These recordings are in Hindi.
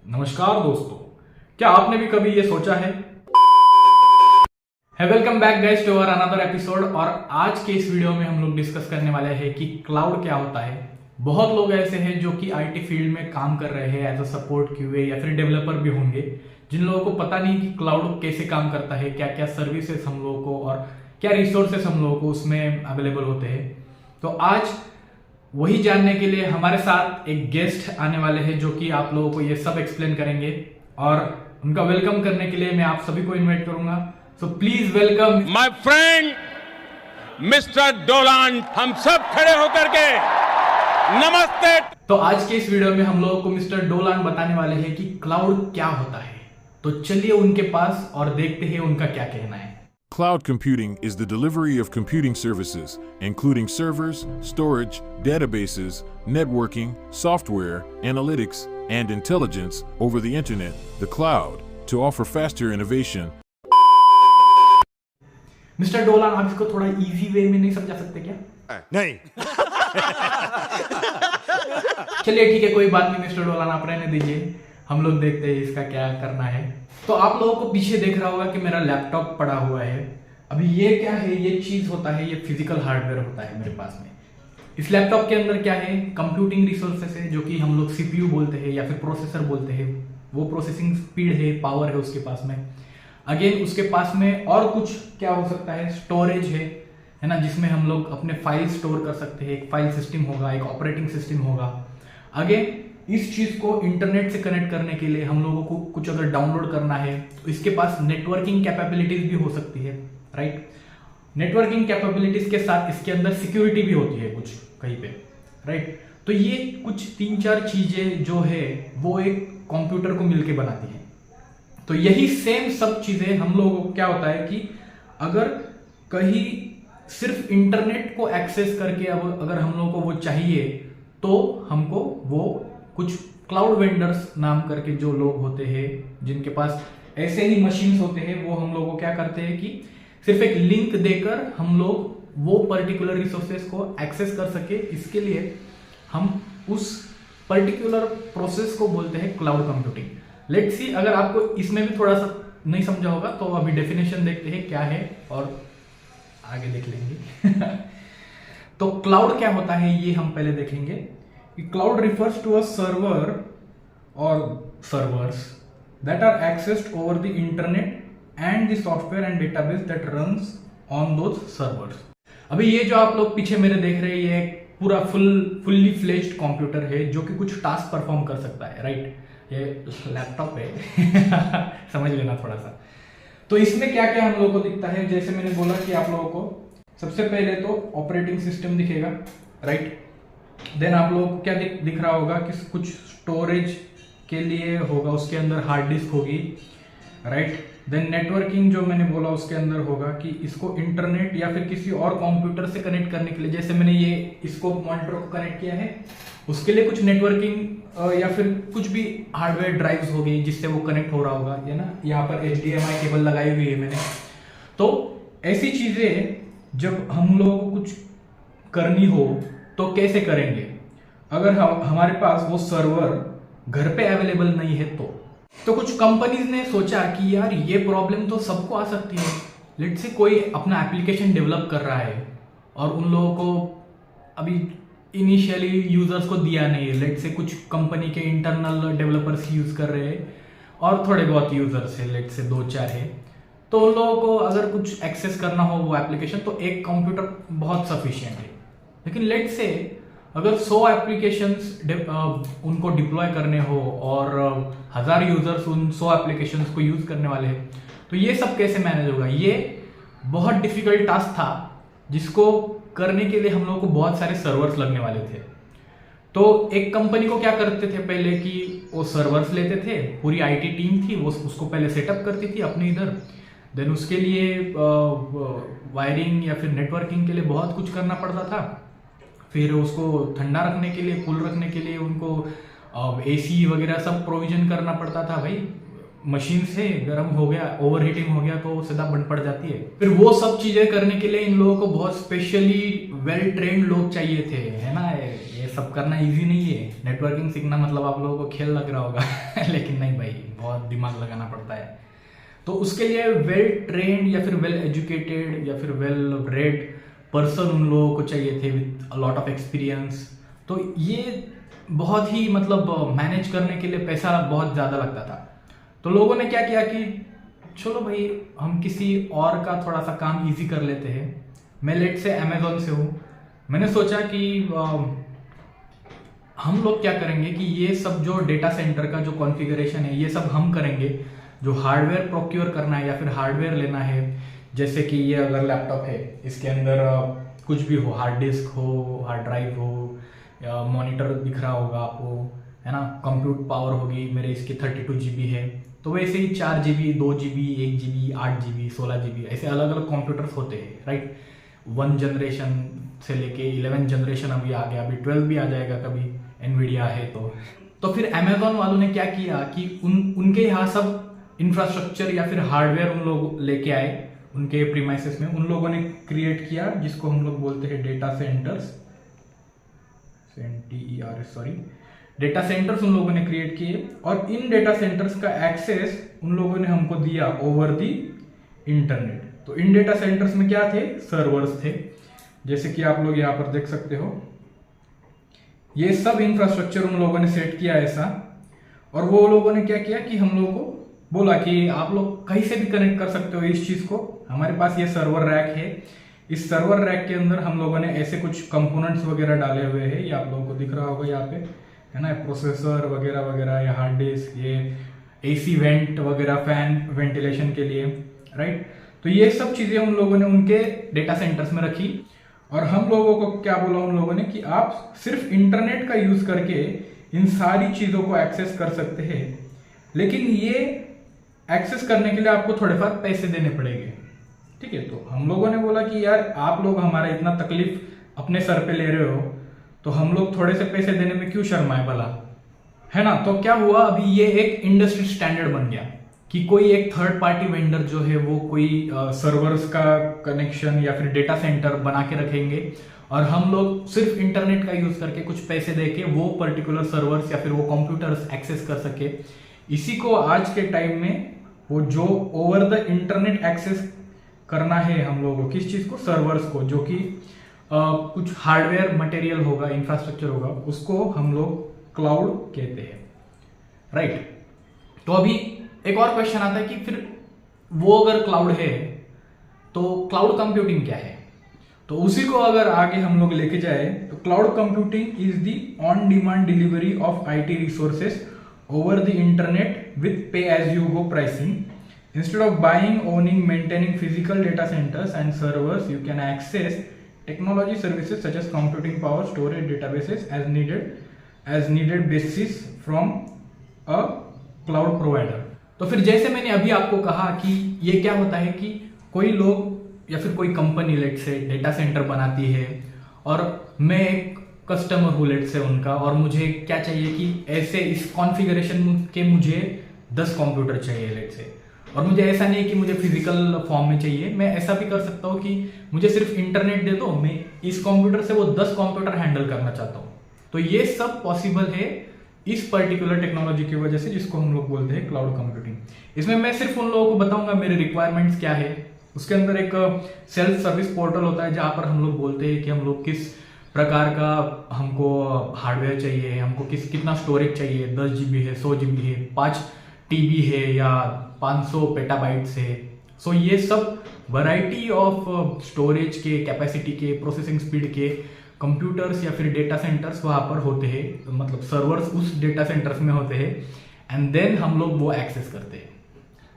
नमस्कार दोस्तों, क्या आपने भी कभी ये सोचा है? Welcome back guys to our another episode. और आज के इस वीडियो में हम लोग डिस्कस करने वाले हैं कि क्लाउड क्या होता है। बहुत लोग ऐसे हैं जो कि आईटी फील्ड में काम कर रहे हैं एज अ सपोर्ट क्यूए या फिर डेवलपर भी होंगे, जिन लोगों को पता नहीं कि क्लाउड कैसे काम करता है, क्या क्या सर्विसेज हम लोगों को और क्या रिसोर्सेस हम लोगों को उसमें अवेलेबल होते हैं। तो आज वही जानने के लिए हमारे साथ एक गेस्ट आने वाले हैं जो कि आप लोगों को ये सब एक्सप्लेन करेंगे, और उनका वेलकम करने के लिए मैं आप सभी को इनवाइट करूंगा। So please welcome my friend mister Dolan. हम सब खड़े होकर के नमस्ते। तो आज के इस वीडियो में हम लोगों को मिस्टर डोलान बताने वाले हैं कि क्लाउड क्या होता है। तो चलिए उनके पास और देखते हैं उनका क्या कहना है। Cloud computing is the delivery of computing services, including servers, storage, databases, networking, software, analytics, and intelligence over the internet, the cloud, to offer faster innovation. Mister Dolan, आप इसको थोड़ा इजी वे में नहीं समझा सकते क्या? नहीं। चलिए ठीक है, कोई बात नहीं मिस्टर डोलान, आप रहने दीजिए, हम लोग देखते हैं इसका क्या करना है। तो आप लोगों को पीछे देख रहा होगा कि मेरा लैपटॉप पड़ा हुआ है। अभी ये क्या है, ये चीज होता है, ये फिजिकल हार्डवेयर होता है मेरे पास में। इस लैपटॉप के अंदर क्या है, कंप्यूटिंग रिसोर्सेस है जो कि हम लोग सीपीयू बोलते हैं या फिर प्रोसेसर बोलते हैं। वो प्रोसेसिंग स्पीड है, पावर है उसके पास में। अगेन उसके पास में और कुछ क्या हो सकता है, स्टोरेज है ना, जिसमें हम लोग अपने फाइल स्टोर कर सकते हैं। एक फाइल सिस्टम होगा, एक ऑपरेटिंग सिस्टम होगा। अगेन इस चीज को इंटरनेट से कनेक्ट करने के लिए हम लोगों को कुछ अगर डाउनलोड करना है तो इसके पास नेटवर्किंग कैपेबिलिटीज भी हो सकती है, राइट। नेटवर्किंग कैपेबिलिटीज के साथ इसके अंदर सिक्योरिटी भी होती है कुछ कहीं पे, राइट। तो ये कुछ 3-4 चीजें जो है वो एक कंप्यूटर को मिलके बनाती है। तो यही सेम सब चीजें हम लोगों को क्या होता है कि अगर कहीं सिर्फ इंटरनेट को एक्सेस करके अब अगर हम लोगों को वो चाहिए तो हमको वो कुछ क्लाउड वेंडर्स नाम करके जो लोग होते हैं जिनके पास ऐसे ही मशीन्स होते हैं, वो हम लोग को क्या करते हैं कि सिर्फ एक लिंक देकर हम लोग वो पर्टिकुलर रिसोर्सेज को एक्सेस कर सके। इसके लिए हम उस पर्टिकुलर प्रोसेस को बोलते हैं क्लाउड कंप्यूटिंग। लेट्स सी, अगर आपको इसमें भी थोड़ा सा नहीं समझा होगा तो अभी डेफिनेशन देखते हैं क्या है और आगे देख लेंगे। तो क्लाउड क्या होता है ये हम पहले देखेंगे कि cloud refers to a server or servers that are accessed over the internet and the software and database that runs on those servers. अभी ये जो आप लोग पीछे मेरे देख रहे हैं, ये पूरा फुल्ली फ्लेज्ड कंप्यूटर है जो कि कुछ टास्क परफॉर्म कर सकता है, राइट। ये लैपटॉप है। समझ लेना थोड़ा सा। तो इसमें क्या क्या हम लोगों को दिखता है, जैसे मैंने बोला कि आप लोगों को सबसे पहले तो ऑपरेटिंग सिस्टम दिखेगा, राइट। देन आप लोगों को क्या दिख रहा होगा कि कुछ स्टोरेज के लिए होगा, उसके अंदर हार्ड डिस्क होगी, राइट। देन नेटवर्किंग जो मैंने बोला उसके अंदर होगा कि इसको इंटरनेट या फिर किसी और कंप्यूटर से कनेक्ट करने के लिए, जैसे मैंने ये इसको मॉनिटर को कनेक्ट किया है, उसके लिए कुछ नेटवर्किंग या फिर कुछ भी हार्डवेयर ड्राइव्स होगी जिससे वो कनेक्ट हो रहा होगा, है ना। यहाँ पर HDMI केबल लगाई हुई है मैंने। तो ऐसी चीजें जब हम लोगों को कुछ करनी हो तो कैसे करेंगे, अगर हमारे पास वो सर्वर घर पे अवेलेबल नहीं है तो कुछ कंपनीज ने सोचा कि यार ये प्रॉब्लम तो सबको आ सकती है। लेट्स से कोई अपना एप्लीकेशन डेवलप कर रहा है और उन लोगों को अभी इनिशियली यूजर्स को दिया नहीं है। लेट्स से कुछ कंपनी के इंटरनल डेवलपर्स यूज कर रहे हैं और थोड़े बहुत यूजर्स है, लेट्स से 2-4 है। तो उन लोगों को अगर कुछ एक्सेस करना हो वो एप्लीकेशन तो एक कंप्यूटर बहुत सफिशिएंट है। लेकिन लेट्स से अगर 100 एप्लीकेशंस उनको डिप्लॉय करने हो और 1000 यूजर्स उन 100 एप्लीकेशंस को यूज करने वाले हैं, तो ये सब कैसे मैनेज होगा। ये बहुत डिफिकल्ट टास्क था जिसको करने के लिए हम लोगों को बहुत सारे सर्वर्स लगने वाले थे। तो एक कंपनी को क्या करते थे पहले कि वो सर्वर्स लेते थे, पूरी आईटी टीम थी वो उसको पहले सेटअप करती थी अपने इधर। देन उसके लिए वायरिंग या फिर नेटवर्किंग के लिए बहुत कुछ करना पड़ता था। फिर उसको ठंडा रखने के लिए, कूल रखने के लिए उनको एसी वगैरह सब प्रोविजन करना पड़ता था। भाई मशीन से गर्म हो गया, ओवर हीटिंग हो गया तो सीधा बंद पड़ जाती है। फिर वो सब चीजें करने के लिए इन लोगों को बहुत स्पेशली वेल ट्रेन्ड लोग चाहिए थे, है ना। ये सब करना इजी नहीं है। नेटवर्किंग सीखना मतलब आप लोगों को खेल लग रहा होगा लेकिन नहीं भाई, बहुत दिमाग लगाना पड़ता है। तो उसके लिए वेल ट्रेन्ड या फिर वेल एजुकेटेड या फिर वेल रेड पर्सन उन लोगों को चाहिए थे with a lot of experience. तो ये बहुत ही मतलब मैनेज करने के लिए पैसा बहुत ज़्यादा लगता था। तो लोगों ने क्या किया कि चलो भाई हम किसी और का थोड़ा सा काम इजी कर लेते हैं। मैं लेट से अमेजोन से हूँ, मैंने सोचा कि हम लोग क्या करेंगे कि ये सब जो डेटा सेंटर का जो कॉन्फ़िगरेशन है ये सब हम करेंगे। जो हार्डवेयर प्रोक्योर करना है या फिर हार्डवेयर लेना है, जैसे कि ये अगर लैपटॉप है, इसके अंदर कुछ भी हो, हार्ड डिस्क हो, हार्ड ड्राइव हो, या मॉनिटर दिख रहा होगा आपको, है ना, कंप्यूट पावर होगी, मेरे इसकी 32 GB है, तो वैसे ही 4 GB, 2 GB, 1 GB, 8 GB, 16 GB ऐसे अलग अलग कंप्यूटर्स होते हैं, राइट। 1 जनरेशन से लेके 11 जनरेशन अभी आ गया, अभी 12 भी आ जाएगा कभी, एनवीडिया है तो फिर अमेजोन वालों ने क्या किया कि उनके यहाँ सब इंफ्रास्ट्रक्चर या फिर हार्डवेयर उन लोग लेके आए उनके प्रीमाइसेस में। उन लोगों ने क्रिएट किया जिसको हम लोग बोलते हैं डेटा सेंटर्स, डेटा सेंटर्स उन लोगों ने क्रिएट किए, और इन डेटा सेंटर्स का एक्सेस उन लोगों ने हमको दिया ओवर द इंटरनेट। तो इन डेटा सेंटर्स में क्या थे, सर्वर्स थे, जैसे कि आप लोग यहाँ पर देख सकते हो। ये सब इंफ्रास्ट्रक्चर उन लोगों ने सेट किया ऐसा, और वो लोगों ने क्या किया कि हम लोगों को बोला कि आप लोग कहीं से भी कनेक्ट कर सकते हो इस चीज को। हमारे पास ये सर्वर रैक है, इस सर्वर रैक के अंदर हम लोगों ने ऐसे कुछ कंपोनेंट्स वगैरह डाले हुए हैं, ये आप लोगों को दिख रहा होगा यहाँ पे, है ना, प्रोसेसर वगैरह वगैरह, या हार्ड डिस्क, ये AC वेंट वगैरह, फैन वेंटिलेशन के लिए, राइट। तो ये सब चीजें उन लोगों ने उनके डेटा सेंटर्स में रखी, और हम लोगों को क्या बोला उन लोगों ने कि आप सिर्फ इंटरनेट का यूज करके इन सारी चीजों को एक्सेस कर सकते हैं, लेकिन ये एक्सेस करने के लिए आपको थोड़े बहुत पैसे देने पड़ेंगे, ठीक है। तो हम लोगों ने बोला कि यार आप लोग हमारा इतना तकलीफ अपने सर पे ले रहे हो, तो हम लोग थोड़े से पैसे देने में क्यों शर्माए भला, है ना। तो क्या हुआ, अभी ये एक इंडस्ट्री स्टैंडर्ड बन गया कि कोई एक थर्ड पार्टी वेंडर जो है वो कोई सर्वर्स का कनेक्शन या फिर डेटा सेंटर बना के रखेंगे, और हम लोग सिर्फ इंटरनेट का यूज करके कुछ पैसे देके वो पर्टिकुलर सर्वर्स या फिर वो कंप्यूटर्स एक्सेस कर सके। इसी को आज के टाइम में वो जो ओवर द इंटरनेट एक्सेस करना है हम लोगों को, किस चीज को, सर्वर्स को, जो कि कुछ हार्डवेयर मटेरियल होगा, इंफ्रास्ट्रक्चर होगा, उसको हम लोग क्लाउड कहते हैं, राइट। तो अभी एक और क्वेश्चन आता है कि फिर वो अगर क्लाउड है तो क्लाउड कंप्यूटिंग क्या है। तो उसी को अगर आगे हम लोग लेके जाए तो cloud computing is the on demand delivery of IT resources over the internet with pay-as-you-go pricing. Instead of buying, owning, maintaining physical data centers and servers, you can access technology services such as computing power, storage, databases as needed basis from a cloud provider. तो फिर जैसे मैंने अभी आपको कहा कि ये क्या होता है कि कोई लोग या फिर कोई कंपनी लेट से डेटा सेंटर बनाती है, और मैं एक कस्टमर हूँ लेट से उनका, और मुझे क्या चाहिए कि ऐसे इस कॉन्फ़िगरेशन के मुझे 10 कंप्यूटर चाहिए लेट से, और मुझे ऐसा नहीं कि मुझे फिजिकल फॉर्म में चाहिए, मैं ऐसा भी कर सकता हूँ कि मुझे सिर्फ इंटरनेट दे दो, मैं इस कंप्यूटर से वो 10 कंप्यूटर हैंडल करना चाहता हूँ। तो ये सब पॉसिबल है इस पर्टिकुलर टेक्नोलॉजी की वजह से, जिसको हम लोग बोलते हैं क्लाउड कंप्यूटिंग। इसमें मैं सिर्फ उन लोगों को बताऊंगा मेरे रिक्वायरमेंट्स क्या है। उसके अंदर एक सेल्फ सर्विस पोर्टल होता है जहाँ पर हम लोग बोलते हैं कि हम लोग किस प्रकार का हमको हार्डवेयर चाहिए, हमको कितना स्टोरेज चाहिए, 10 GB है, 100 GB है, 5 TB है या 500 पेटाबाइट्स है। सो ये सब वैरायटी ऑफ स्टोरेज के, कैपेसिटी के, प्रोसेसिंग स्पीड के कंप्यूटर्स या फिर डेटा सेंटर्स वहाँ पर होते हैं, मतलब सर्वर्स उस डेटा सेंटर्स में होते हैं, एंड देन हम लोग वो एक्सेस करते हैं।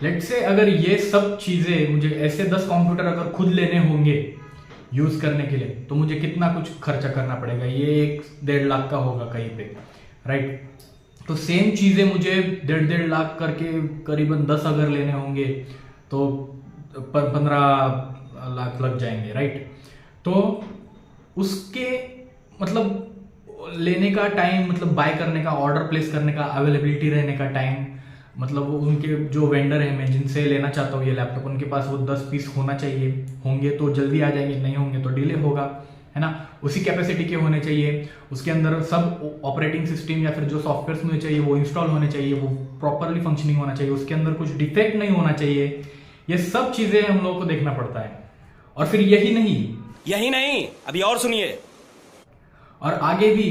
लेट्स से अगर ये सब चीज़ें मुझे ऐसे 10 कंप्यूटर अगर खुद लेने होंगे यूज करने के लिए, तो मुझे कितना कुछ खर्चा करना पड़ेगा, ये 1-1.5 लाख का होगा कहीं पे, राइट। तो सेम चीजें मुझे 1.5 लाख करके करीबन 10 अगर लेने होंगे तो 15 लाख लग जाएंगे, राइट। तो उसके मतलब लेने का टाइम, मतलब बाय करने का, ऑर्डर प्लेस करने का, अवेलेबिलिटी रहने का टाइम, मतलब उनके जो वेंडर है, मैं जिनसे लेना चाहता हूँ ये लैपटॉप, उनके पास वो 10 पीस होना चाहिए, होंगे तो जल्दी आ जाएंगे, नहीं होंगे तो डिले होगा, है ना, उसी कैपेसिटी के होने चाहिए। उसके अंदर सब ऑपरेटिंग सिस्टम या फिर जो सॉफ्टवेयर में चाहिए वो इंस्टॉल होने चाहिए, वो प्रॉपरली फंक्शनिंग होना चाहिए, उसके अंदर कुछ डिफेक्ट नहीं होना चाहिए। ये सब चीजें हम लोगों को देखना पड़ता है। और फिर यही नहीं, अभी और सुनिए, और आगे भी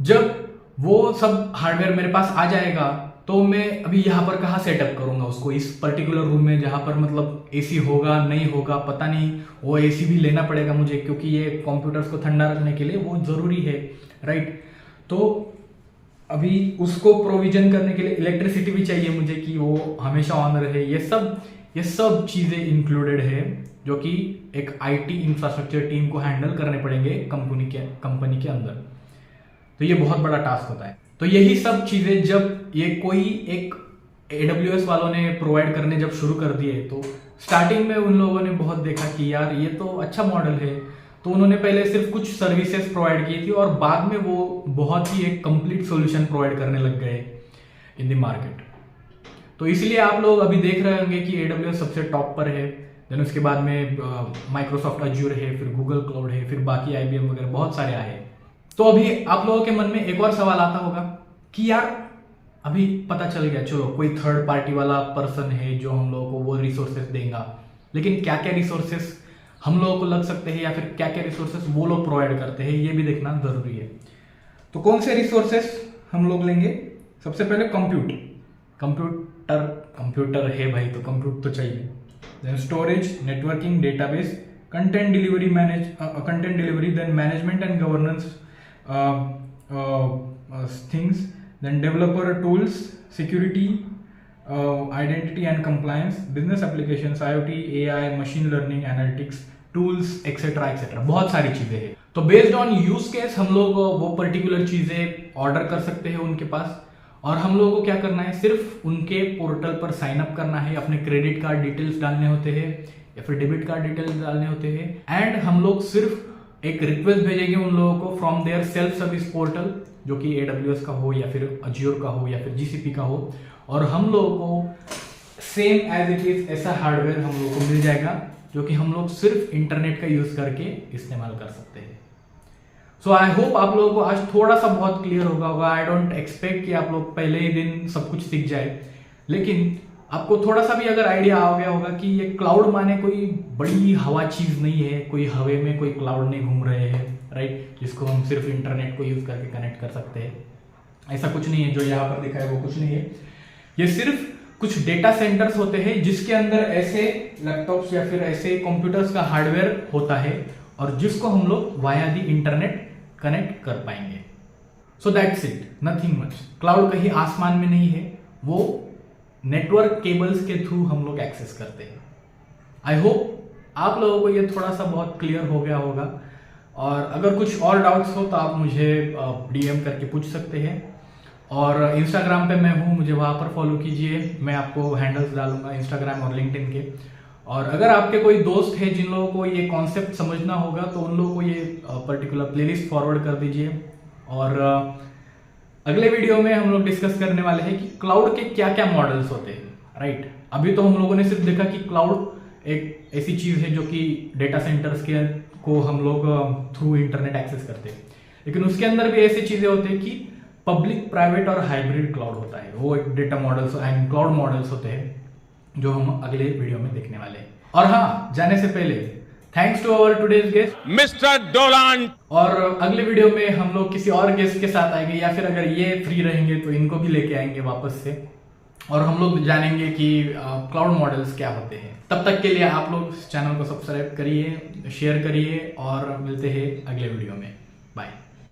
जब वो सब हार्डवेयर मेरे पास आ जाएगा तो मैं अभी यहाँ पर कहाँ सेटअप करूंगा उसको, इस पर्टिकुलर रूम में जहां पर मतलब एसी होगा नहीं होगा पता नहीं, वो एसी भी लेना पड़ेगा मुझे क्योंकि ये कंप्यूटर्स को ठंडा रखने के लिए वो जरूरी है, राइट। तो अभी उसको प्रोविजन करने के लिए इलेक्ट्रिसिटी भी चाहिए मुझे कि वो हमेशा ऑन रहे। ये सब चीजें इंक्लूडेड है जो कि एक आईटी इंफ्रास्ट्रक्चर टीम को हैंडल करने पड़ेंगे कंपनी के अंदर। तो ये बहुत बड़ा टास्क होता है। तो यही सब चीजें जब ये कोई एक AWS वालों ने प्रोवाइड करने जब शुरू कर दिए तो स्टार्टिंग में उन लोगों ने बहुत देखा कि यार ये तो अच्छा मॉडल है, तो उन्होंने पहले सिर्फ कुछ सर्विसेज प्रोवाइड की थी और बाद में वो बहुत ही एक कंप्लीट सॉल्यूशन प्रोवाइड करने लग गए इन द मार्केट। तो इसलिए आप लोग अभी देख रहे होंगे कि AWS सबसे टॉप पर है, देन उसके बाद में माइक्रोसॉफ्ट अज्यूर है, फिर गूगल क्लाउड है, फिर बाकी IBM वगैरह बहुत सारे आए। तो अभी आप लोगों के मन में एक और सवाल आता होगा कि यार अभी पता चल गया चलो कोई थर्ड पार्टी वाला पर्सन है जो हम लोगों को वो रिसोर्सेस देगा, लेकिन क्या क्या रिसोर्सेस हम लोगों को लग सकते हैं या फिर क्या क्या रिसोर्सेस वो लोग प्रोवाइड करते हैं, ये भी देखना जरूरी है। तो कौन से रिसोर्सेस हम लोग लेंगे? सबसे पहले कंप्यूटर है भाई, तो कंप्यूटर तो चाहिए। Then storage, networking, database, content delivery, then management and governance things, then developer tools, security, identity and compliance, business applications, IoT, AI, machine learning, analytics, tools, etc. बहुत सारी चीजें हैं। तो बेस्ड ऑन यूज केस हम लोग वो पर्टिकुलर चीजें ऑर्डर कर सकते हैं उनके पास, और हम लोगों को क्या करना है, सिर्फ उनके पोर्टल पर साइन अप करना है, अपने क्रेडिट कार्ड डिटेल्स डालने होते हैं या फिर डेबिट कार्ड डिटेल्स डालने होते हैं, एंड हम लोग सिर्फ एक रिक्वेस्ट भेजेंगे उन लोगों को from their self service portal, जो कि AWS का हो या फिर अज्योर का हो या फिर GCP का हो, और हम लोगों को सेम एज इट इज ऐसा हार्डवेयर हम लोगों को मिल जाएगा जो कि हम लोग सिर्फ इंटरनेट का यूज करके इस्तेमाल कर सकते हैं। सो आई होप आप लोगों को आज थोड़ा सा बहुत क्लियर होगा। आई डोंट एक्सपेक्ट कि आप लोग पहले ही दिन सब कुछ सीख जाए, लेकिन आपको थोड़ा सा भी अगर आइडिया आ गया होगा कि ये क्लाउड माने कोई बड़ी हवा चीज नहीं है, कोई हवे में कोई क्लाउड नहीं घूम रहे हैं, राइट, जिसको हम सिर्फ इंटरनेट को यूज करके कनेक्ट कर सकते हैं। ऐसा कुछ नहीं है, जो यहाँ पर दिखा है वो कुछ नहीं है। ये सिर्फ कुछ डेटा सेंटर्स होते हैं जिसके अंदर ऐसे लैपटॉप्स या फिर ऐसे कंप्यूटर्स का हार्डवेयर होता है और जिसको हम लोग वाया दी इंटरनेट कनेक्ट कर पाएंगे। So that's it, nothing much. Cloud कहीं आसमान में नहीं है, वो नेटवर्क केबल्स के थ्रू हम लोग एक्सेस करते हैं। आई होप आप लोगों को ये थोड़ा सा बहुत क्लियर हो गया होगा, और अगर कुछ और डाउट्स हो तो आप मुझे DM करके पूछ सकते हैं, और इंस्टाग्राम पे मैं हूँ, मुझे वहाँ पर फॉलो कीजिए, मैं आपको हैंडल्स डालूंगा इंस्टाग्राम और लिंक्डइन के। और अगर आपके कोई दोस्त है जिन लोगों को ये कॉन्सेप्ट समझना होगा तो उन लोगों को ये पर्टिकुलर प्लेलिस्ट फॉरवर्ड कर दीजिए। और अगले वीडियो में हम लोग डिस्कस करने वाले हैं कि क्लाउड के क्या क्या मॉडल्स होते हैं, राइट। अभी तो हम लोगों ने सिर्फ देखा कि क्लाउड एक ऐसी चीज है जो कि डेटा सेंटर्स के को हम लोग थ्रू इंटरनेट एक्सेस करते हैं, लेकिन उसके अंदर भी ऐसी चीजें होती है कि पब्लिक, प्राइवेट और हाइब्रिड क्लाउड होता है। वो एक data models and cloud models होते हैं जो हम अगले वीडियो में देखने वाले हैं। और हाँ, जाने से पहले thanks to our today's guest mister Dolan. और अगले वीडियो में हम लोग किसी और गेस्ट के साथ आएंगे, या फिर अगर ये फ्री रहेंगे तो इनको भी लेके आएंगे वापस से, और हम लोग जानेंगे कि क्लाउड मॉडल्स क्या होते हैं। तब तक के लिए आप लोग चैनल को सब्सक्राइब करिए, शेयर करिए, और मिलते हैं अगले वीडियो में। बाय।